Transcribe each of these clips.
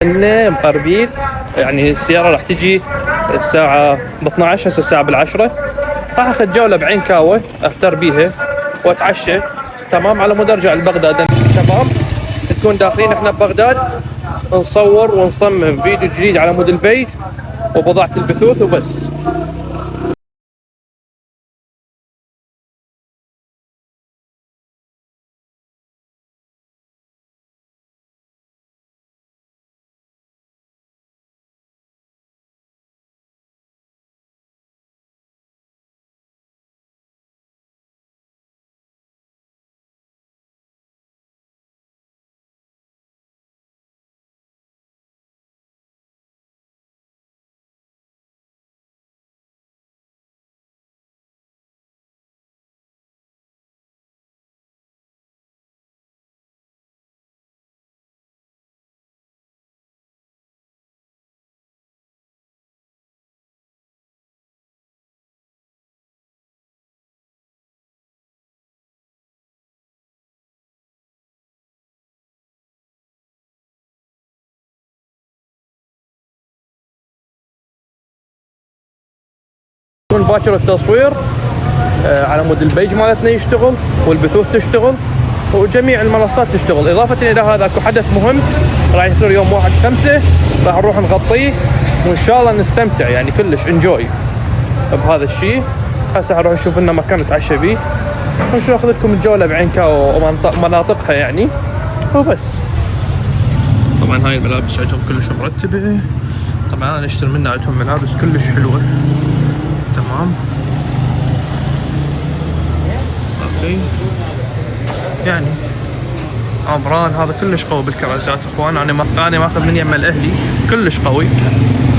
إنه بأربيل، يعني السيارة راح تجي الساعة ب 12، هسه الساعة بالعشرة. راح أخذ جولة بعين كاوة أفتر بيها وأتعشى، تمام، على مود أرجع لبغداد. تمام، نكون داخلين إحنا ببغداد، نصور ونصمم فيديو جديد على مود البيج وبضاعة البثوث وبس. يكون باكر التصوير على مود البيج مالتنا يشتغل، والبثوث تشتغل، وجميع المنصات تشتغل. إضافة إلى هذا أكو حدث مهم راح يصير يوم 1/5، راح نروح نغطيه وإن شاء الله نستمتع، يعني كلش انجوي بهذا الشيء. هسه حنروح نشوف لنا مكان نتعشى بيه، ونشوف أخذ لكم الجولة بعين كاو ومناطقها يعني وبس. طبعا هاي الملابس عندهم كلش مرتبة، طبعا أنا أشتري منها، عندهم ملابس كلش حلوة. تمام، اوكي، يعني عمران هذا كلش قوي بالكراسات اخوان. انا ماخذ من يم الاهلي كلش قوي.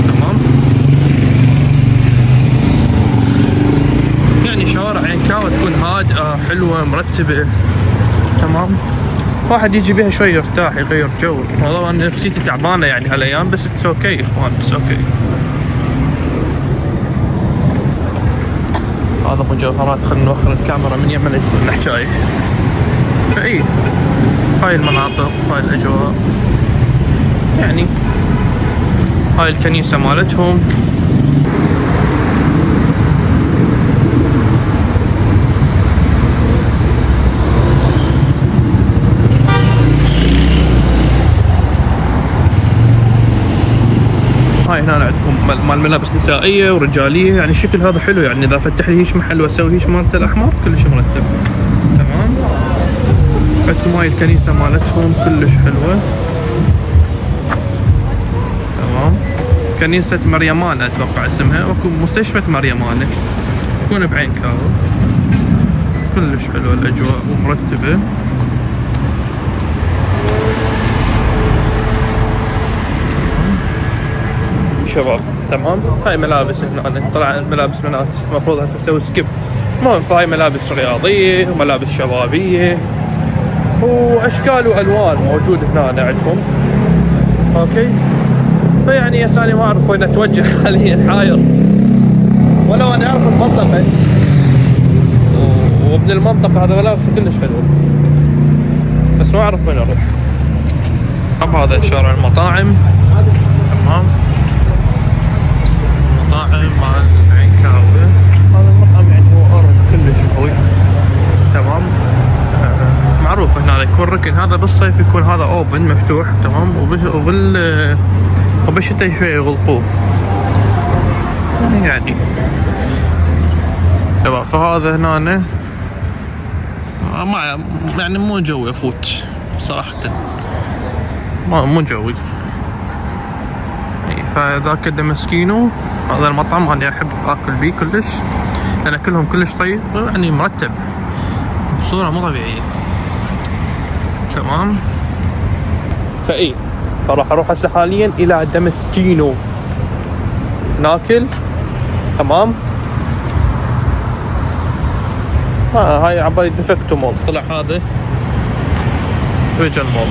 تمام، يعني شوارع عين كاوة تكون هادئة حلوة مرتبة. تمام، واحد يجي بيها شوي يرتاح يغير جو. والله انا نفسيتي تعبانة يعني هالايام، بس اتس اوكي اخوان، اتس اوكي. هذا مجوهرات، خلينا نوخر الكاميرا من يمنا يصير نحكي. فاي هاي المناطق، هاي الاجواء، يعني هاي الكنيسة مالتهم. هاي هنا عندكم مال ملابس نسائية ورجالية، يعني الشكل هذا حلو، يعني إذا فتح لي هيش محل وأسوي هيش مالته الأحمر كلش مرتب. تمام، عندكم هاي الكنيسة مالتهم كلش حلوة. تمام، كنيسة مريمانة أتوقع اسمها، وأكو مستشفى مريمانة تكون بعين كاو. كلش حلوة الأجواء ومرتبة. شباب تمام، هاي ملابس هنا، طلع ملابس بنات، المفروض هسه اسوي سكيب. المهم فهاي ملابس رياضية وملابس شبابية واشكال والوان موجود هنا عندهم. اوكي، فيعني يا ساني ما اعرف وين اتوجه حاليا، حاير. ولو انا اعرف المنطقة وابن المنطقة هذا ملابس كلش حلوة، بس ما اعرف وين اروح. طب هذا شارع المطاعم. تمام، مطاعم مال عين كاوة. هذا المطعم يعني هو أرض كلش قوي. تمام، معروف هنا يكون ركن، هذا بالصيف يكون هذا اوبن مفتوح. تمام، وبالشتاء شوي يغلقوه يعني. تمام، فهذا هنا ما يعني مو جوي افوت صراحة، مو جوي. فذاك الدمسكينو هذا المطعم انا احب اكل بيه كلش، لان اكلهم كلش طيب، يعني مرتب بصورة مو طبيعية. تمام، فاي فراح اروح هسه حاليا الى دمسكينو ناكل. تمام، هاي عبالي ديفكتو مول، طلع هذا ريجن مول.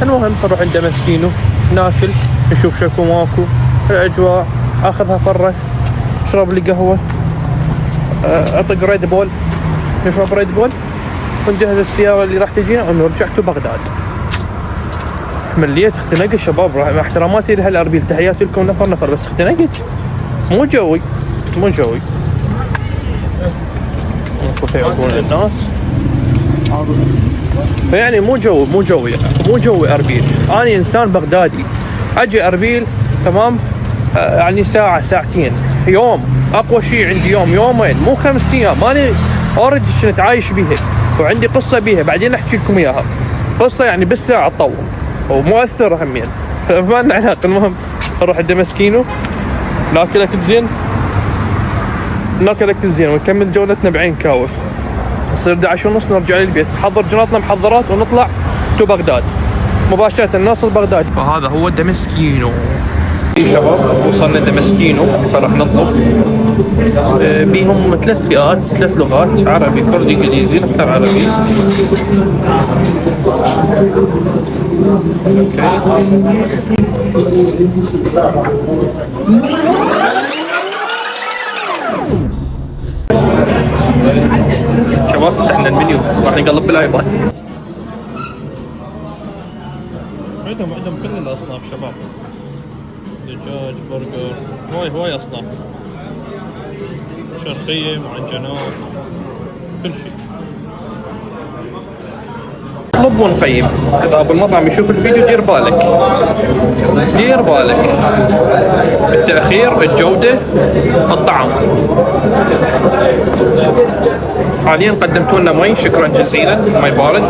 المهم نروح عند دمسكينو ناكل، نشوف شكو ماكو الاجواء، اخذها فره، اشرب لي قهوه، اطق ريد بول، نشرب ريد بول، ونجهز السياره اللي راح تجينا ونرجع تو بغداد. مليت اختنقت شباب، مع احتراماتي لهالاربيل، تحياتي لكم نفر نفر، بس اختنقت مو جوي. يعرفون الناس فيعني مو جوي اربيل. انا انسان بغدادي اجي اربيل تمام، يعني ساعة ساعتين يوم، اقوى شيء عندي يومين، مو 5 ايام. انا اوريدي كنت عايش بيها وعندي قصة بيها، بعدين احكي لكم اياها. قصة يعني بالساعة تطول ومؤثر همين، فما لنا علاقة. المهم نروح الدمسكينو ناكل اكل زين ونكمل جولتنا بعين كاوي. يصير 11:30 نرجع للبيت، نحضر جنطنا محضرات ونطلع تو بغداد مباشرة، نوصل بغداد. فهذا هو دمسكينو. شباب وصلنا دمسكينو، فراح نطلب بيهم 3 فئات، 3 لغات، عربي كردي انجليزي، نختار عربي. شباب فتحنا المنيو، راح نقلب بالايباد. عندهم كل الاصناف شباب، دجاج، برجر، هواي اصناف، شرقية، معجنات، كل شيء. نطلب ونقيم. اذا بالمطعم يشوف الفيديو دير بالك التأخير، الجودة، الطعم. حاليا قدمتوا لنا مي، شكرا جزيلا، مي بارد.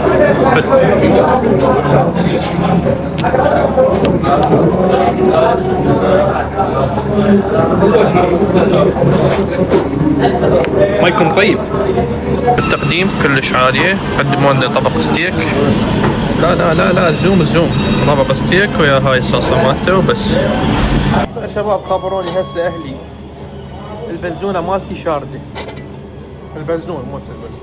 مايكم طيب. التقديم كلش عالية، قدموا لنا طبق ستيك، لا زوم طبق ستيك ويا هاي الصلصة مالته وبس. يا شباب خبروني هسه اهلي البزونة مالتي شاردة، البزونة مو البزونة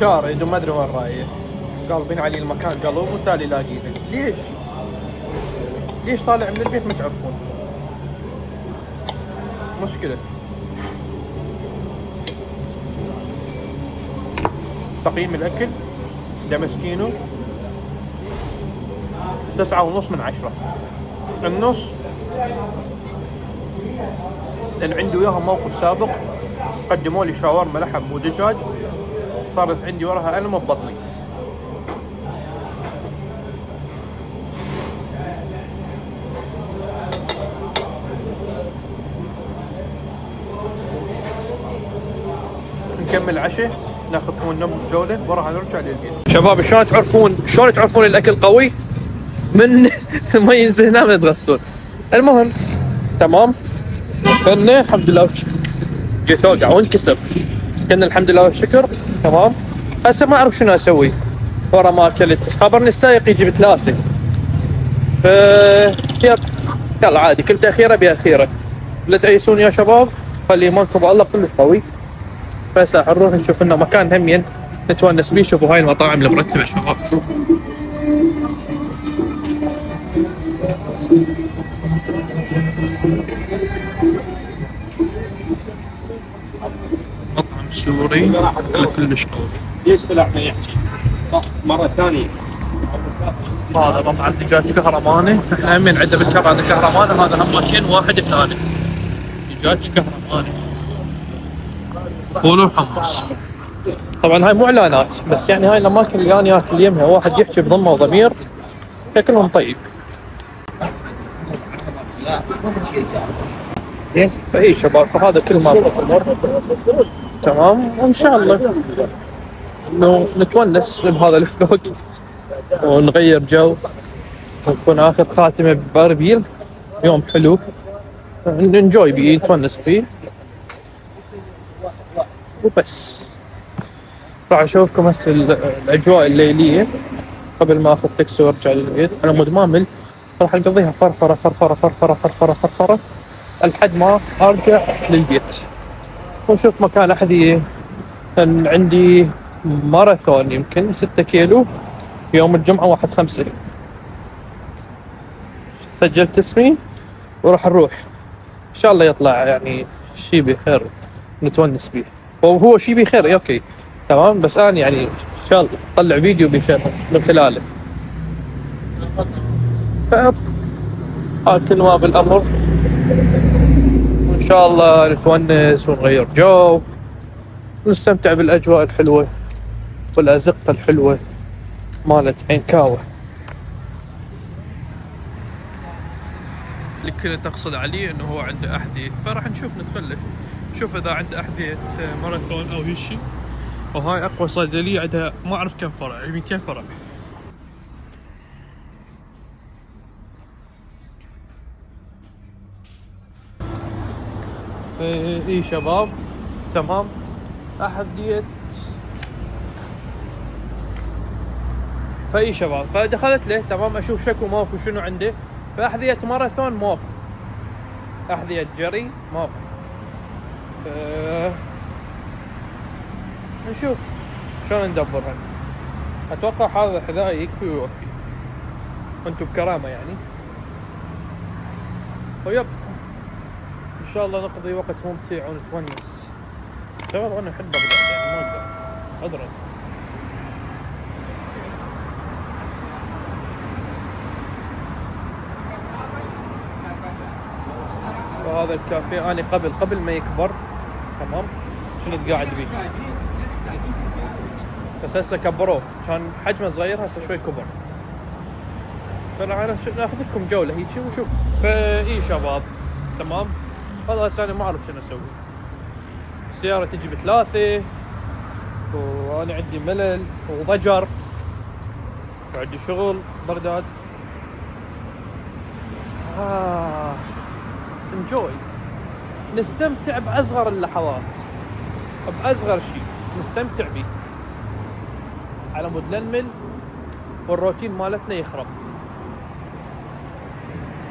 شارد وما ادري وين رايح. قالبين علي المكان قلب وتالي لاقينه. ليش طالع من البيت ما تعرفون؟ مشكلة. تقييم الأكل دمسكينو 9.5 من 10. النص لأن عندي وياهم موقف سابق، قدموا لي شاورما لحم ودجاج، صارت عندي وراها ألم ببطني. نكمل عشاء، ناخذكم النوم جولة وراها نرجع للبيت. شباب شلون تعرفون الاكل قوي؟ من ما ينزل هنا ما يتغسلون. المهم تمام، كنا الحمد لله جيت اوقع وانكسر، كنا الحمد لله والشكر تمام. هسه ما اعرف شنو اسوي ورا ما اكلت، خبرني السائق يجي ب3. يلا عادي، كل تاخيره باخيره. لا تأيسون يا شباب، خلي ايمانكم بالله كلش قوي. بس نروح نشوف لنا مكان همين نتونس بيه. شوفوا هاي المطاعم المرتبة شباب، شوفوا مطعم سوري كلش قوي. ليش طلعنا يحكي مرة ثانية؟ هذا مطعم دجاج كهرماني، احنا همين عندنا بالكرة هذا كهرماني، هذا هم ماكين واحد ثاني دجاج كهرماني، فول وحمص. طبعا هاي مو اعلانات، بس يعني هاي الاماكن اللي انا اكل يمها واحد يحكي بضمه وضمير، شكلهم طيب. فاي شباب، فهذا كل ما تمام، وان شاء الله انه نتونس بهذا الفلوج ونغير جو ونكون اخر خاتمه باربيل، يوم حلو ننجوي بيه، نتونس بيه وبس. راح اشوفكم هسه الاجواء الليليه قبل ما اخذ تاكسي وارجع للبيت. انا مدمامل، راح اقضيها فرفره لحد ما ارجع للبيت ونشوف مكان احذيه. عندي ماراثون يمكن 6 كيلو يوم الجمعه 1/5. سجلت اسمي وراح نروح ان شاء الله يطلع يعني شي بخير نتونس بيه، وهو شي بخير اوكي تمام. بس انا يعني ان شاء الله طلع فيديو من خلاله. كل ما بالامر، وان شاء الله نتونس ونغير جو ونستمتع بالاجواء الحلوه والازقه الحلوه مالت عين كاوه. اللي كنت اقصد عليه انه هو عنده احذيه، فراح نشوف ندخله نشوف اذا عنده احذيه ماراثون او هالشي. وهاي اقوى صيدليه عندها ما اعرف كم فرع، 200 فرع. اي شباب تمام. احذيه فاي شباب، فدخلت له تمام اشوف شكو ماكو شنو عنده. فاحذيه ماراثون ماكو، احذيه جري ماكو. نشوف شلون ندبرها. اتوقع هذا حذائي يكفي ويوفي، وانتم بكرامه يعني. ويب ان شاء الله نقضي وقت ممتع ونتونس. شباب انا احب بغداد يعني ما اقدر اضرب. وهذا الكافيه انا قبل ما يكبر تمام كنت قاعد بيه، بس هسه كبروه، كان حجمه صغير هسه شوي كبر. فانا ناخذ لكم جوله هيك وشوف. فاي شباب تمام. والله هسه انا ما اعرف شنو اسوي. السياره تجي بثلاثه وانا عندي ملل وضجر وعندي شغل بغداد. انجوي، نستمتع باصغر اللحظات، باصغر شيء نستمتع به على مود لا نمل والروتين مالتنا يخرب.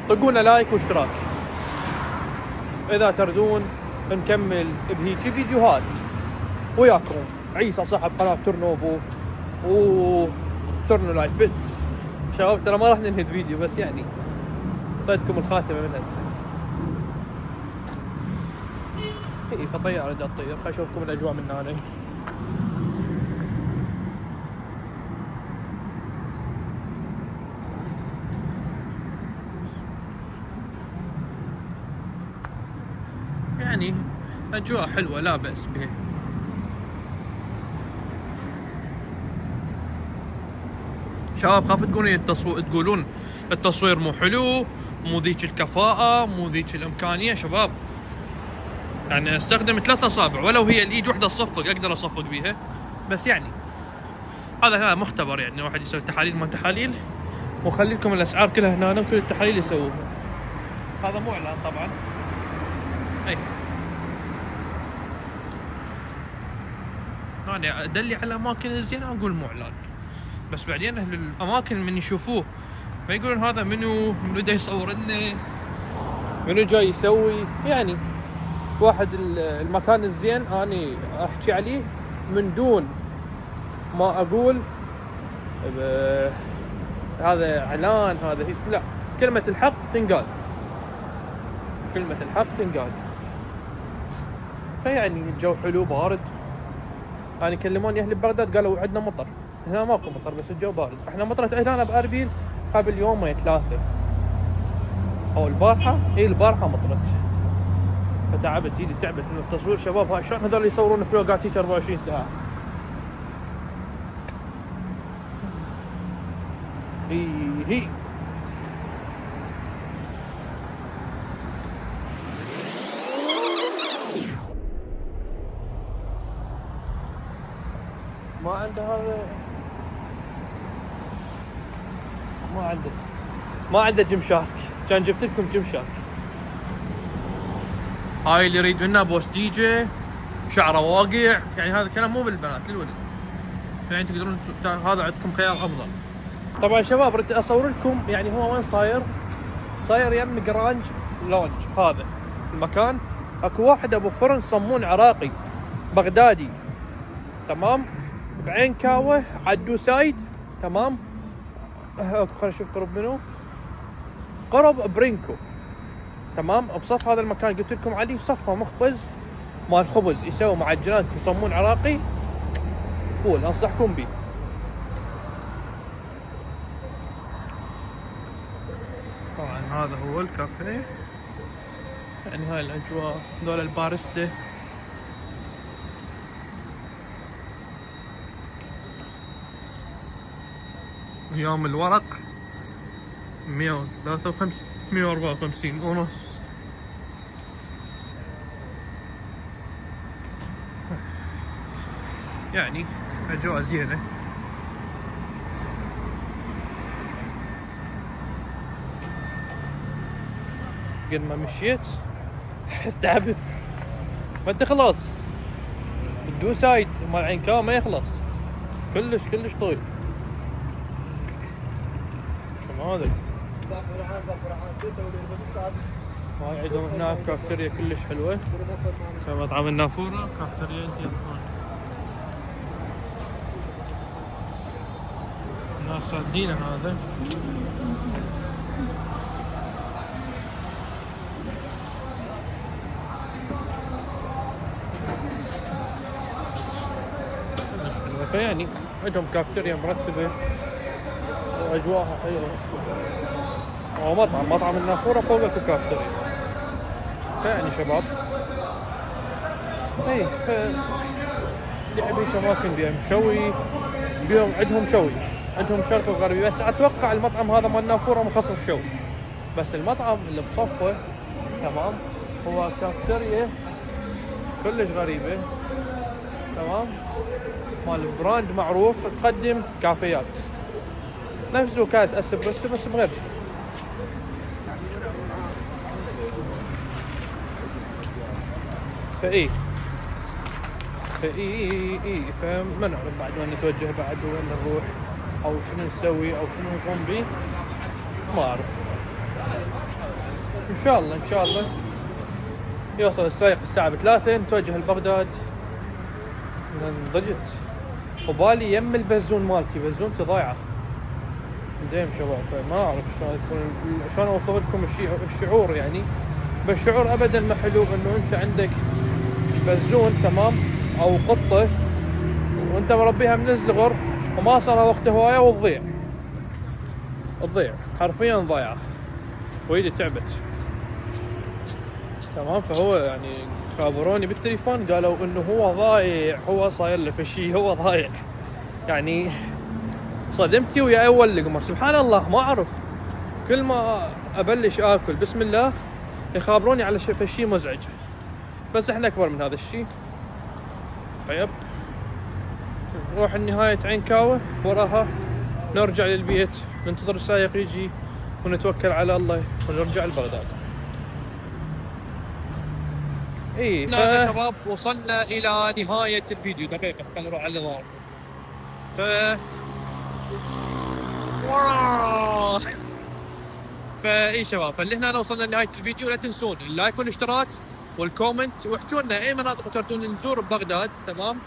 طقونا لايك واشتراك اذا تردون نكمل بهيجي فيديوهات وياكم عيسى صاحب قناه تورنوفو وتورنو لايف بيت. شباب ترى ما راح ننهي الفيديو، بس يعني اعطيتكم الخاتمه من هسه. فطيارة دا تطير، خليني اشوفكم الاجواء من هنا. يعني اجواء حلوه لا باس بها. شباب خاف تقولون التصوير مو حلو، مو ذيك الكفاءة، مو ذيك الامكانيه. شباب يعني استخدم 3 اصابع، ولو هي الايد وحده تصفق اقدر اصفق بيها. بس يعني هذا مختبر، يعني واحد يسوي تحاليل ما تحاليل، وخلي لكم الاسعار كلها هنا وكل التحاليل يسووها. هذا مو اعلان طبعا. اي انا ادلي على اماكن زينه اقول مو اعلان، بس بعدين اهل الاماكن من يشوفوه ما يقولون هذا منو دا يصور لنا، منو جاي يسوي. يعني واحد المكان الزين اني احكي عليه من دون ما اقول هذا اعلان هذا لا، كلمة الحق تنقال، كلمة الحق تنقال. فيعني الجو حلو بارد. يعني كلموني اهل بغداد قالوا عندنا مطر، هنا ماكو مطر بس الجو بارد. احنا مطرت هنا باربيل قبل يومين 3 او البارحة. البارحة مطرت، فتعبت ايدي تعبت من التصوير. شباب هاي شلون هذول يصورون فلوقات هيك 24 ساعة. هي ما عنده هذا، ما عنده جمشاك. كان جبت لكم جمشاك. هاي اللي يريد منها بوستيجه شعره واقع، يعني هذا كلام مو بالبنات للولد، يعني تقدرون هذا عندكم خيار افضل. طبعا شباب ردت اصور لكم يعني هو وين صاير يم جرانج لونج. هذا المكان اكو واحد ابو فرن صمون عراقي بغدادي تمام، بعين كاوه عدو سايد تمام. خلينا نشوف قرب منو، قرب برينكو تمام. بصف هذا المكان قلت لكم عليه، بصفه مخبز مال خبز يسوي معجنات وصمون عراقي فول، انصحكم به. طبعا هذا هو الكافيه، يعني هاي الاجواء، ذول الباريستا. يوم الورق 153 154 ونص. يعني اجواء زينة. قد ما مشيت تعبت، ما تخلص. الدو سايد مال عين ما يخلص، كلش طويل. هذا هاي عندهم هناك كافتيريا كلش حلوة، كان مطعم النافورة كافتيريا الناس صادينه هذا. فيعني عندهم كافتيريا مرتبة واجواءها حلوة، هو مطعم النافورة فوق الكافتيريا. فيعني شباب اي اللي يبي اماكن بيها مشوي، بيهم عندهم شوي، عندهم شرق وغربي، بس اتوقع المطعم هذا مال نافورة مخصص شوي، بس المطعم اللي بصفه تمام هو كافتيريا كلش غريبة تمام، مال براند معروف تقدم كافيات نفس زوكات اسبريسو بس بغير شيء. فاي فما نعرف بعد وين نتوجه بعد وين نروح او شنو نسوي او شنو نقوم به، ما اعرف. ان شاء الله يوصل السائق الساعة 3 نتوجه لبغداد. ضجت وبالي يم البزون مالتي، بزونتي ضايعة دايم شباب، ما اعرف شلون اوصف لكم الشعور يعني. بس شعور ابدا ما حلو انه انت عندك بزون تمام او قطة وانت مربيها من الصغر وما صار وقت هواية وتضيع حرفيا ضايعة وايدي تعبت تمام. فهو يعني خابروني بالتليفون قالوا انه هو ضايع، هو صاير له فشي، هو ضايع. يعني صدمتي ويا اول لقمة سبحان الله، ما اعرف كل ما ابلش اكل بسم الله يخابروني على فشي مزعج، بس احنا اكبر من هذا الشيء. طيب نروح لنهاية عين كاوة، وراها نرجع للبيت ننتظر السائق يجي ونتوكل على الله ونرجع لبغداد. اي يا شباب وصلنا الى نهاية الفيديو. دقيقة خلينا نروح على النظام. فاي شباب، فاللي هنا وصلنا لنهاية الفيديو. لا تنسون اللايك والاشتراك والكومنت، واحجوا لنا اي مناطق تردون نزور ببغداد تمام،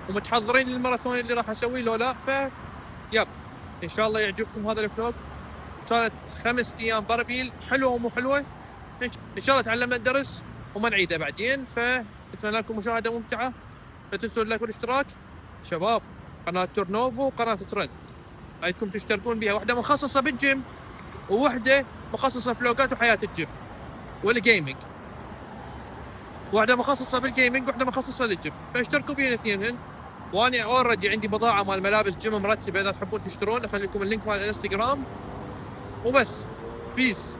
ومتحضرين للماراثون اللي راح اسويه لو لا. يب ان شاء الله يعجبكم هذا الفلوج. كانت 5 ايام باربيل، حلوه ومو حلوه، ان شاء الله تعلمنا الدرس وما نعيده بعدين. فاتمنى لكم مشاهده ممتعه. لا تنسوا اللايك والاشتراك شباب. قناه تورنوفو وقناه ترند رايكم تشتركون بها، واحده مخصصه بالجيم وواحده مخصصه فلوجات وحياه الجيم والجيمنج، واحده مخصصه بالجيمنج واحده مخصصه للجيم، فاشتركوا بين الاثنين. وانا اوريدي عندي بضاعه مال ملابس جيم مرتبه، اذا تحبون تشترون اخلي لكم اللينك مال الانستغرام. وبس بيس.